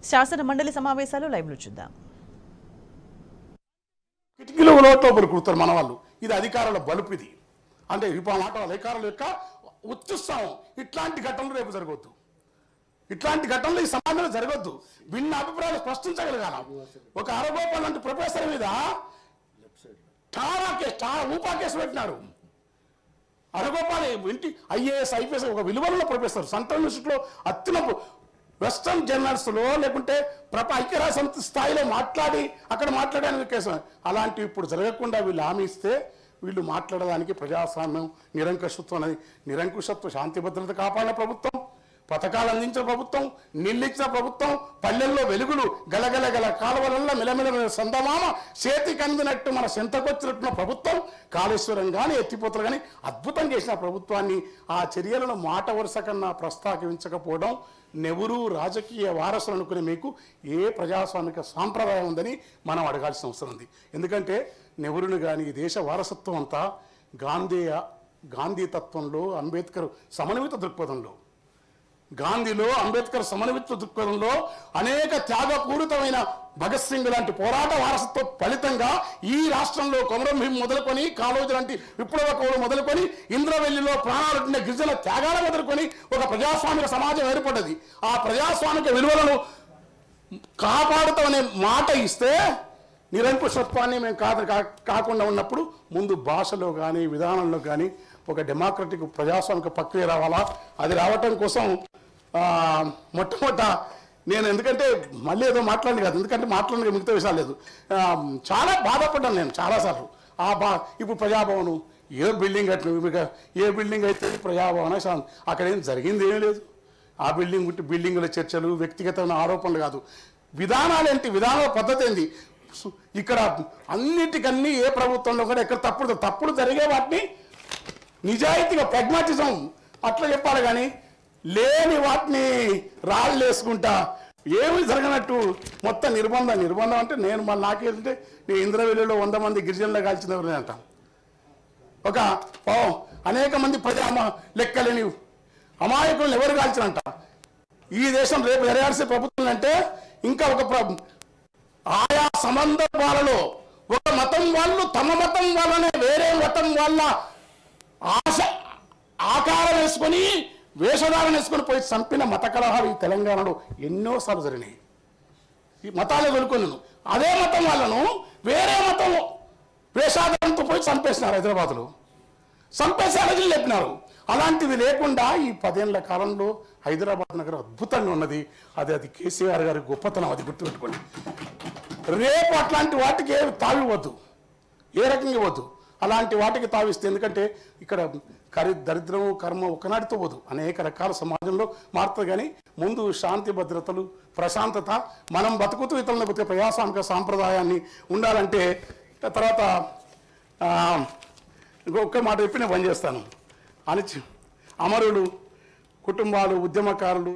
శాసన మండలి సమావేశాలు లైవ్ లో చూద్దాం. కిటికీలో లోట్లో పలుకుతారు మన వాళ్ళు. ఇది అధికారుల బలుపు. ఇది అంటే ఇప్పుడు మాట అధికారుల యొక్క ఉత్సాహం. ఇట్లాంటి ఘటనలు రేపు జరగవద్దు. ఇట్లాంటి ఘటనలు ఈ సమాజంలో జరగవద్దు. భిన్న అభిప్రాయాలు స్పష్టించగలగాల. ఒక అరగోపాల్ లాంటి ప్రొఫెసర్ మీద చాలా ఊపా కేసు పెట్టినారు. అరగోపాల్ ఇంటి ఐఏఎస్ ఐపీఎస్ ఒక విలువల ప్రొఫెసర్ సెంట్రల్ యూనివర్సిటీలో అత్యున్నత వెస్టర్న్ జర్నల్స్లో లేకుంటే ఐక్యరాజ్య సమితి స్థాయిలో అక్కడ మాట్లాడడానికి కేసు. అలాంటివి ఇప్పుడు జరగకుండా వీళ్ళు హామీ ఇస్తే వీళ్ళు మాట్లాడడానికి ప్రజాస్వామ్యం నిరంకుశత్వ శాంతి భద్రత కాపాడిన ప్రభుత్వం, పథకాలు అందించిన ప్రభుత్వం, నిల్లిచ్చిన ప్రభుత్వం, పల్లెల్లో వెలుగులు గలగల కాలువలలో మిలమిల సందమామ చేతికి అందినట్టు మన సెంతకొచ్చినట్టున్న ప్రభుత్వం, కాళేశ్వరం కానీ ఎత్తిపోతలు కానీ అద్భుతం చేసిన ప్రభుత్వాన్ని ఆ చర్యలను మాట వరుస కన్నా ప్రస్తావించకపోవడం నెహ్రూ రాజకీయ వారసులు అనుకునే మీకు ఏ ప్రజాస్వామిక సాంప్రదాయం ఉందని మనం అడగాల్సిన అవసరం ఉంది. ఎందుకంటే నెహ్రూను కానీ దేశ వారసత్వం అంతా గాంధీ తత్వంలో, అంబేద్కర్ సమన్విత దృక్పథంలో, గాంధీలో అంబేద్కర్ సమన్విత దృక్పథంలో అనేక త్యాగపూరితమైన భగత్ సింగ్ లాంటి పోరాట వారసత్వ ఫలితంగా ఈ రాష్ట్రంలో కొమరం భీం మొదలుకొని, కాళోజీ లాంటి విప్లవ కవులు మొదలుకొని, ఇంద్రవెల్లిలో ప్రాణాలుంటున్న గిరిజన త్యాగాలు మొదలుకొని ఒక ప్రజాస్వామిక సమాజం ఏర్పడ్డది. ఆ ప్రజాస్వామిక విలువలను కాపాడుతామనే మాట ఇస్తే నిరంకుశత్వాన్ని మేము కాకుండా ఉన్నప్పుడు ముందు భాషలో కానీ విధానంలో కానీ ఒక డెమోక్రటిక్ ప్రజాస్వామిక ప్రక్రియ రావాలా. అది రావటం కోసం మొట్టమొదట నేను ఎందుకంటే మళ్ళీ ఏదో మాట్లాడి కాదు, ఎందుకంటే మాట్లాడిన మిగతా విషయాలు లేదు. చాలా బాధపడ్డాను నేను చాలాసార్లు. ఇప్పుడు ప్రజాభవను ఏ బిల్డింగ్ ఏ బిల్డింగ్ అయితే ప్రజాభవన అక్కడ ఏం జరిగింది ఏమీ లేదు. ఆ బిల్డింగుల చర్చలు, వ్యక్తిగతమైన ఆరోపణలు కాదు, విధానాలేంటి, విధానాల పద్ధతి ఏంటి. ఇక్కడ అన్నిటికన్నీ ఏ ప్రభుత్వంలో కూడా ఎక్కడ తప్పుడు జరిగే వాటిని నిజాయితీగా ప్రాగ్మాటిజం అట్లా చెప్పాలి. కానీ లేని వాటిని రాళ్ళు వేసుకుంటా ఏమి జరగనట్టు మొత్తం నిర్బంధం అంటే నేను మళ్ళీ నాకేంటంటే నేను ఇంద్రవెల్లిలో 100 మంది గిరిజనులు కాల్చినవరని అంట. అనేక మంది లెక్కలేని అమాయకులను ఎవరు కాల్చినంట. ఈ దేశం రేపు జరగాల్సిన ప్రభుత్వం అంటే ఇంకా ఆయా సందర్భాలలో ఒక మతం వాళ్ళు తమ మతం వాళ్ళనే వేరే మతం వాళ్ళ ఆకారం వేసుకొని వేషధారణ వేసుకొని పోయి చంపిన మత కలహాలు ఈ తెలంగాణలో ఎన్నోసార్లు జరిగినాయి. ఈ మతాలు వెలుకొని అదే మతం వాళ్ళను వేరే మతం వేషాధారణతో పోయి చంపేసినారు. హైదరాబాద్లో చంపేసి అరజులు లేపినారు. అలాంటివి లేకుండా ఈ 10 ఏళ్ల కాలంలో హైదరాబాద్ నగరం అద్భుతంగా ఉన్నది. అది కేసీఆర్ గారి గొప్పతనం. అది గుర్తుపెట్టుకోండి. రేపు అట్లాంటి వాటికి ఏమి తావివ్వద్దు, ఏ రకంగా ఇవ్వద్దు. అలాంటి వాటికి తావిస్తే ఎందుకంటే ఇక్కడ దరిద్రం కర్మ ఒకనాటితో పోదు, అనేక రకాల సమాజంలో మారుతుంది. కానీ ముందు శాంతి భద్రతలు, ప్రశాంతత, మనం బతుకుతూ ఇతరులను బతికే ప్రజాస్వామిక సాంప్రదాయాన్ని ఉండాలంటే తర్వాత ఇంకొక మాట చెప్పి నేను పనిచేస్తాను. అమరులు, కుటుంబాలు, ఉద్యమకారులు